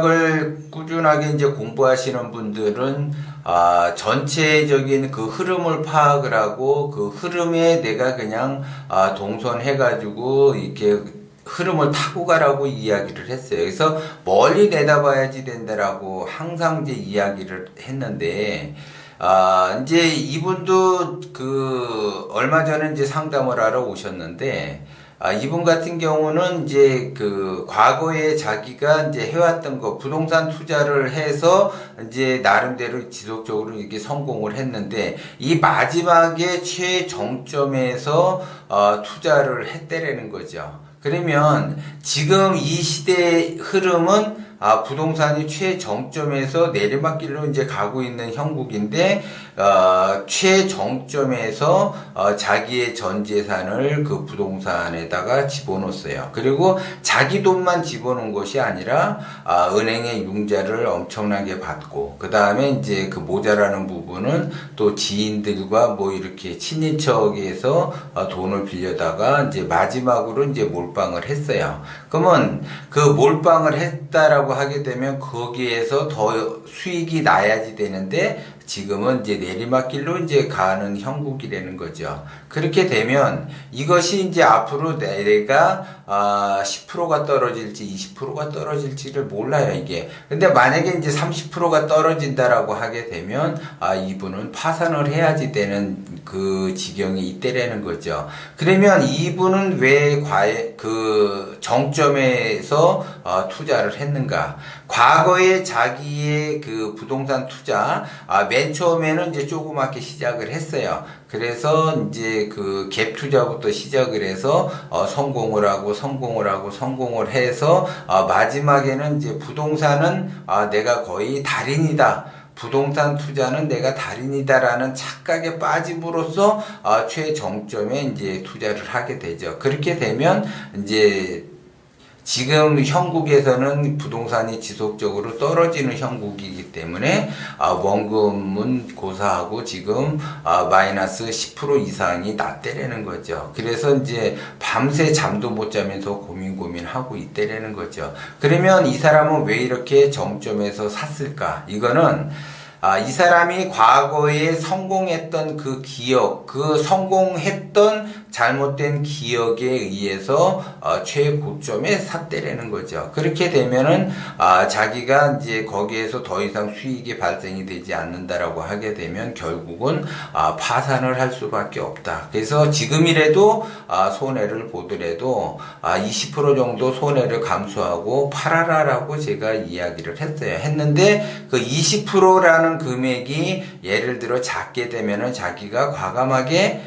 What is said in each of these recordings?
을 꾸준하게 이제 공부하시는 분들은 전체적인 그 흐름을 파악을 하고 그 흐름에 내가 그냥 동선해가지고 이렇게 흐름을 타고 가라고 이야기를 했어요. 그래서 멀리 내다봐야지 된다라고 항상 이제 이야기를 했는데, 이제 이분도 그 얼마 전에 이제 상담을 하러 오셨는데, 이분 같은 경우는 이제 그 과거에 자기가 이제 해왔던 거 부동산 투자를 해서 이제 나름대로 지속적으로 이렇게 성공을 했는데 이 마지막에 최정점에서 투자를 했다라는 거죠. 그러면 지금 이 시대의 흐름은 부동산이 최정점에서 내리막길로 이제 가고 있는 형국인데, 최정점에서, 자기의 전 재산을 그 부동산에다가 집어넣었어요. 그리고 자기 돈만 집어넣은 것이 아니라, 은행의 융자를 엄청나게 받고, 그 다음에 이제 그 모자라는 부분은 또 지인들과 뭐 이렇게 친인척에서 돈을 빌려다가 이제 마지막으로 이제 몰빵을 했어요. 그러면 그 몰빵을 했다라고 하게 되면 거기에서 더 수익이 나야지 되는데 지금은 이제 내리막길로 이제 가는 형국이라는 거죠. 그렇게 되면 이것이 이제 앞으로 내가 10%가 떨어질지 20%가 떨어질지를 몰라요, 이게. 근데 만약에 이제 30%가 떨어진다라고 하게 되면 이분은 파산을 해야지 되는 그 지경이 있다라는 거죠. 그러면 이분은 왜 그 정점에서 투자를 했는가? 과거에 자기의 그 부동산 투자, 맨 처음에는 이제 조그맣게 시작을 했어요. 그래서 이제 그 갭 투자부터 시작을 해서 성공을 하고 해서 마지막에는 이제 부동산은 내가 거의 달인이다. 부동산 투자는 내가 달인이다라는 착각에 빠짐으로써 최정점에 이제 투자를 하게 되죠. 그렇게 되면 이제 지금 형국에서는 부동산이 지속적으로 떨어지는 형국이기 때문에 원금은 고사하고 지금 마이너스 10% 이상이 났다라는 거죠. 그래서 이제 밤새 잠도 못 자면서 고민하고 있다라는 거죠. 그러면 이 사람은 왜 이렇게 정점에서 샀을까? 이거는 이 사람이 과거에 성공했던 그 기억, 그 성공했던 잘못된 기억에 의해서 최고점에 샀다라는 거죠. 그렇게 되면은 자기가 이제 거기에서 더 이상 수익이 발생이 되지 않는다라고 하게 되면 결국은 파산을 할 수밖에 없다. 그래서 지금이라도 손해를 보더라도 20% 정도 손해를 감수하고 팔아라라고 제가 이야기를 했는데 그 20%라는 금액이 예를 들어 작게 되면은 자기가 과감하게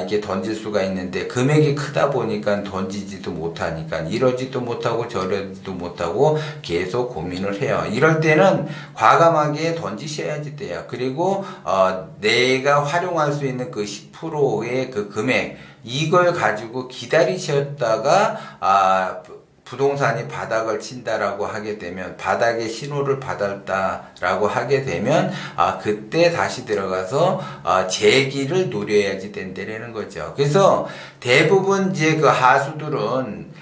이게 던질 수가 있는데 금액이 크다 보니까 던지지도 못하니까 이러지도 못하고 저러지도 못하고 계속 고민을 해요. 이럴 때는 과감하게 던지셔야지 돼요. 그리고 내가 활용할 수 있는 그 10%의 그 금액 이걸 가지고 기다리셨다가 부동산이 바닥을 친다라고 하게 되면 바닥의 신호를 받았다라고 하게 되면 그때 다시 들어가서 재기를 노려야지 된다라는 거죠. 그래서 대부분 이제 그 하수들은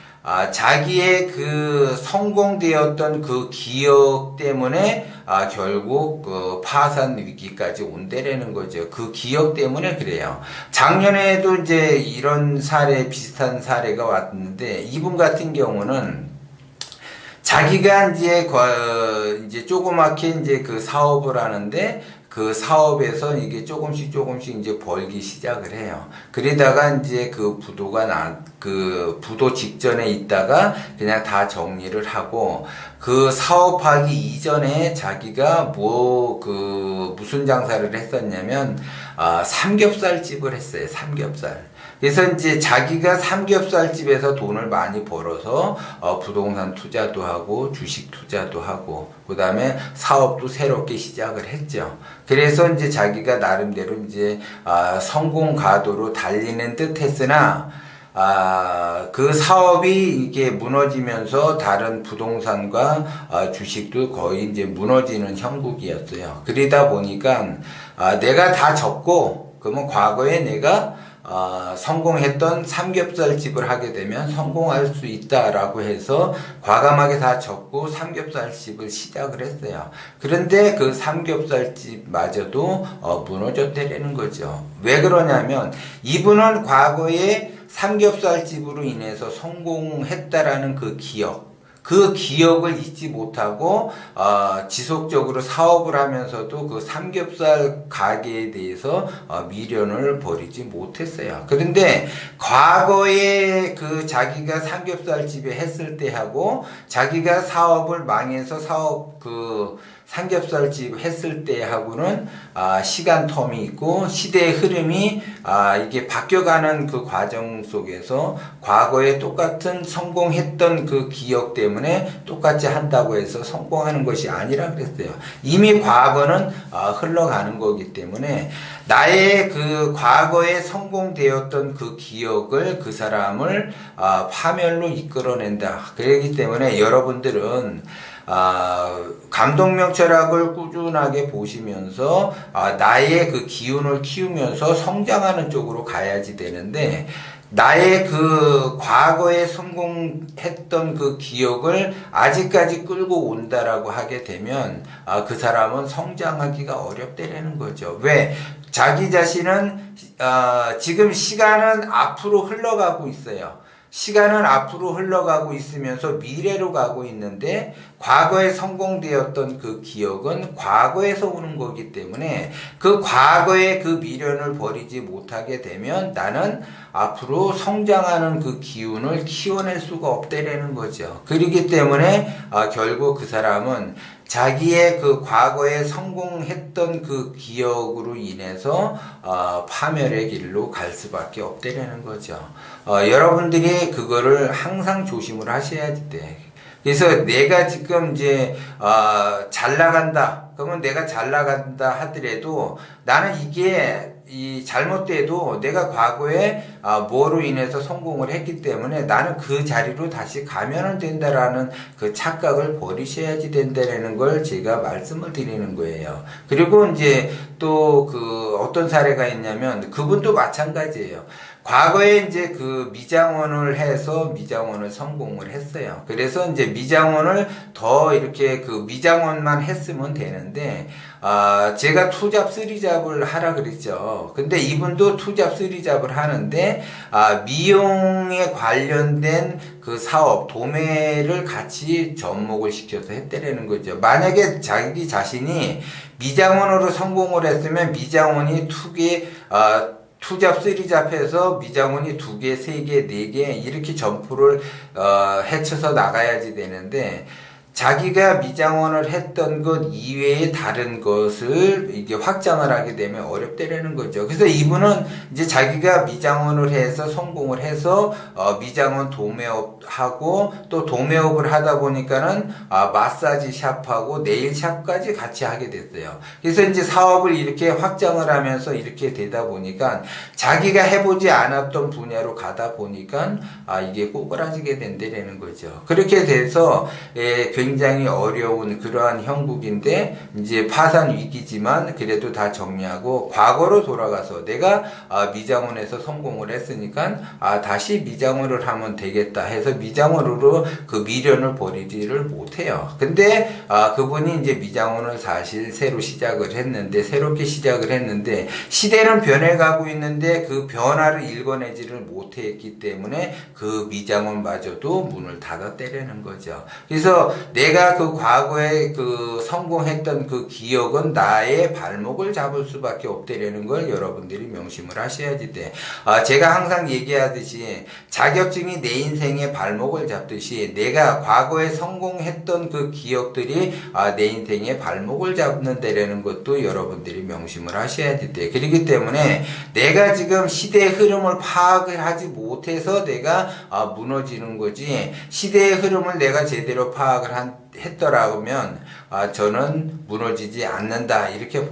자기의 그 성공되었던 그 기억 때문에 결국 그 파산 위기까지 온다라는 거죠. 그 기억 때문에 그래요. 작년에도 이제 이런 사례, 비슷한 사례가 왔는데 이분 같은 경우는 자기가 이제 조그맣게 이제 그 사업을 하는데 그 사업에서 이게 조금씩 이제 벌기 시작을 해요. 그러다가 이제 그 부도 직전에 있다가 그냥 다 정리를 하고 그 사업하기 이전에 자기가 무슨 장사를 했었냐면 삼겹살집을 했어요. 삼겹살. 그래서 이제 자기가 삼겹살집에서 돈을 많이 벌어서 부동산 투자도 하고 주식 투자도 하고 그 다음에 사업도 새롭게 시작을 했죠. 그래서 이제 자기가 나름대로 이제 성공 가도로 달리는 듯 했으나 그 사업이 이게 무너지면서 다른 부동산과 주식도 거의 이제 무너지는 형국이었어요. 그러다 보니까 내가 다 졌고 그러면 과거에 내가 성공했던 삼겹살집을 하게 되면 성공할 수 있다라고 해서 과감하게 다 접고 삼겹살집을 시작을 했어요. 그런데 그 삼겹살집마저도 무너졌다는 거죠. 왜 그러냐면 이분은 과거에 삼겹살집으로 인해서 성공했다라는 그 기억을 잊지 못하고 지속적으로 사업을 하면서도 그 삼겹살 가게에 대해서 미련을 버리지 못했어요. 그런데 과거에 그 자기가 삼겹살집에 했을 때하고 자기가 사업을 망해서 삼겹살집 했을 때하고는 시간 텀이 있고 시대의 흐름이 이게 바뀌어가는 그 과정 속에서 과거에 똑같은 성공했던 그 기억 때문에 똑같이 한다고 해서 성공하는 것이 아니라 그랬어요. 이미 과거는 흘러가는 거기 때문에 나의 그 과거에 성공되었던 그 기억을 그 사람을 파멸로 이끌어낸다. 그렇기 때문에 여러분들은 감독명 철학을 꾸준하게 보시면서 나의 그 기운을 키우면서 성장하는 쪽으로 가야지 되는데 나의 그 과거에 성공했던 그 기억을 아직까지 끌고 온다라고 하게 되면 그 사람은 성장하기가 어렵다는 거죠. 왜? 자기 자신은 지금 시간은 앞으로 흘러가고 있어요. 시간은 앞으로 흘러가고 있으면서 미래로 가고 있는데 과거에 성공되었던 그 기억은 과거에서 오는 거기 때문에 그 과거의 그 미련을 버리지 못하게 되면 나는 앞으로 성장하는 그 기운을 키워낼 수가 없다라는 거죠. 그렇기 때문에 결국 그 사람은 자기의 그 과거에 성공했던 그 기억으로 인해서 파멸의 길로 갈 수밖에 없다라는 거죠. 여러분들이 그거를 항상 조심을 하셔야지 돼. 그래서 내가 지금 이제 잘 나간다. 그러면 내가 잘 나간다 하더라도 나는 이게 잘못돼도 내가 과거에 뭐로 인해서 성공을 했기 때문에 나는 그 자리로 다시 가면은 된다라는 그 착각을 버리셔야지 된다라는 걸 제가 말씀을 드리는 거예요. 그리고 이제 또 그 어떤 사례가 있냐면 그분도 마찬가지예요. 과거에 이제 그 미장원을 해서 미장원을 성공을 했어요. 그래서 이제 미장원을 더 이렇게 그 미장원만 했으면 되는데, 제가 투잡 쓰리잡을 하라 그랬죠. 근데 이분도 투잡 쓰리잡을 하는데, 미용에 관련된 그 사업, 도매를 같이 접목을 시켜서 했다라는 거죠. 만약에 자기 자신이 미장원으로 성공을 했으면 미장원이 투잡, 쓰리잡 해서 미장원이 2개, 3개, 4개 이렇게 점포를 헤쳐서 나가야지 되는데 자기가 미장원을 했던 것 이외에 다른 것을 이게 확장을 하게 되면 어렵다라는 거죠. 그래서 이분은 이제 자기가 미장원을 해서 성공을 해서 미장원 도매업하고 또 도매업을 하다 보니까는 마사지 샵하고 네일 샵까지 같이 하게 됐어요. 그래서 이제 사업을 이렇게 확장을 하면서 이렇게 되다 보니까 자기가 해보지 않았던 분야로 가다 보니까 이게 꼬그라지게 된다는 거죠. 그렇게 돼서 굉장히 어려운 그러한 형국인데 이제 파산 위기지만 그래도 다 정리하고 과거로 돌아가서 내가 미장원에서 성공을 했으니까 다시 미장원을 하면 되겠다 해서 미장원으로 그 미련을 버리지를 못해요. 근데 그분이 이제 미장원을 사실 새롭게 시작을 했는데 시대는 변해가고 있는데 그 변화를 읽어내지를 못했기 때문에 그 미장원마저도 문을 닫았다라는 거죠. 그래서 내가 그 과거에 그 성공했던 그 기억은 나의 발목을 잡을 수밖에 없다라는 걸 여러분들이 명심을 하셔야지 돼. 제가 항상 얘기하듯이 자격증이 내 인생의 발목을 잡듯이 내가 과거에 성공했던 그 기억들이 내 인생의 발목을 잡는다라는 것도 여러분들이 명심을 하셔야지 돼. 그렇기 때문에 내가 지금 시대의 흐름을 파악을 하지 못해서 내가 무너지는 거지 시대의 흐름을 내가 제대로 파악을 했더라면 저는 무너지지 않는다 이렇게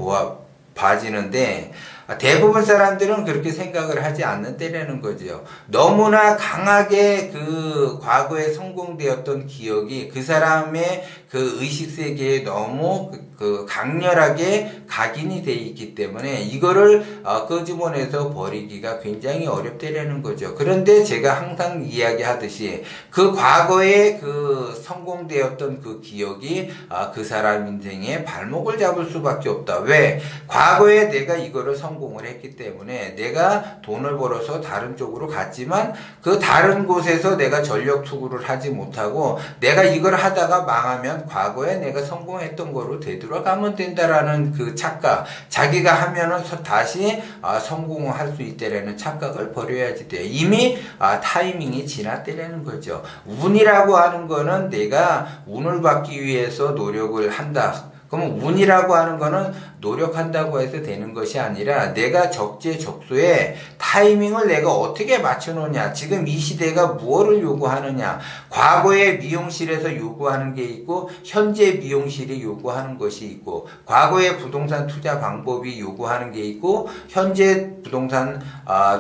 봐지는데 대부분 사람들은 그렇게 생각을 하지 않는다라는 거죠. 너무나 강하게 그 과거에 성공되었던 기억이 그 사람의 그 의식세계에 너무 그 강렬하게 각인이 돼 있기 때문에 이거를 끄집어내서 버리기가 굉장히 어렵다라는 거죠. 그런데 제가 항상 이야기하듯이 그 과거에 그 성공되었던 그 기억이 그 사람 인생에 발목을 잡을 수밖에 없다. 왜? 과거에 내가 이거를 성공을 했기 때문에 내가 돈을 벌어서 다른 쪽으로 갔지만 그 다른 곳에서 내가 전력 투구를 하지 못하고 내가 이걸 하다가 망하면 과거에 내가 성공했던 거로 되돌아가면 된다라는 그 착각, 자기가 하면은 다시 성공을 할 수 있다라는 착각을 버려야지 돼요. 이미 타이밍이 지났다라는 거죠. 운이라고 하는 거는 내가 운을 받기 위해서 노력을 한다. 그러면 운이라고 하는 거는 노력한다고 해서 되는 것이 아니라 내가 적재적소에 타이밍을 내가 어떻게 맞춰놓냐. 지금 이 시대가 무엇을 요구하느냐. 과거에 미용실에서 요구하는 게 있고 현재 미용실이 요구하는 것이 있고 과거의 부동산 투자 방법이 요구하는 게 있고 현재 부동산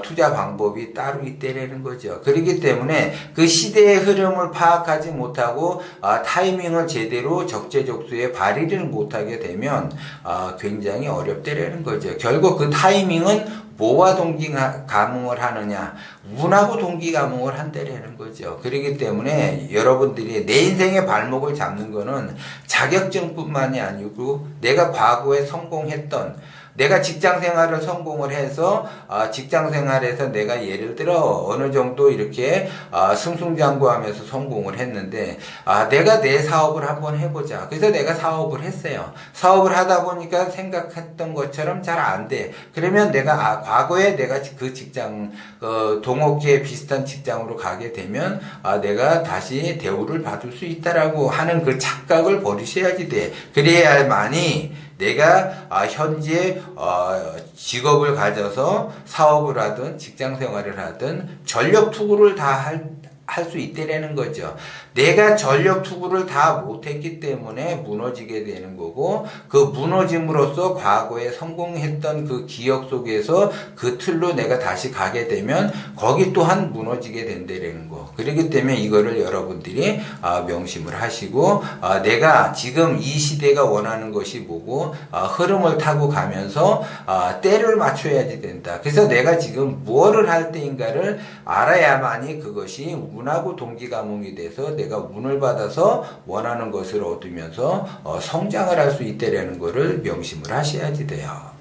투자 방법이 따로 있다라는 거죠. 그렇기 때문에 그 시대의 흐름을 파악하지 못하고 타이밍을 제대로 적재적소에 발휘를 못하게 되면 굉장히 어렵다라는 거죠. 결국 그 타이밍은 뭐와 동기감흥을 하느냐, 운하고 동기감흥을 한다라는 거죠. 그렇기 때문에 여러분들이 내 인생의 발목을 잡는 거는 자격증뿐만이 아니고 내가 과거에 성공했던 내가 직장 생활을 성공을 해서 직장 생활에서 내가 예를 들어 어느 정도 이렇게 승승장구하면서 성공을 했는데 내가 내 사업을 한번 해보자. 그래서 내가 사업을 했어요. 사업을 하다 보니까 생각했던 것처럼 잘 안 돼. 그러면 내가 과거에 내가 그 직장 동업계에 비슷한 직장으로 가게 되면 내가 다시 대우를 받을 수 있다라고 하는 그 착각을 버리셔야지 돼. 그래야만이 내가 현재 직업을 가져서 사업을 하든 직장 생활을 하든 전력 투구를 다 할 수 있다라는 거죠. 내가 전력 투구를 다 못했기 때문에 무너지게 되는 거고 그 무너짐으로써 과거에 성공했던 그 기억 속에서 그 틀로 내가 다시 가게 되면 거기 또한 무너지게 된다라는 거. 그렇기 때문에 이거를 여러분들이 명심을 하시고 내가 지금 이 시대가 원하는 것이 뭐고 흐름을 타고 가면서 때를 맞춰야지 된다. 그래서 내가 지금 무엇을 할 때인가를 알아야만이 그것이 운하고 동기감흥이 돼서 내가 운을 받아서 원하는 것을 얻으면서 성장을 할 수 있다라는 것을 명심을 하셔야지 돼요.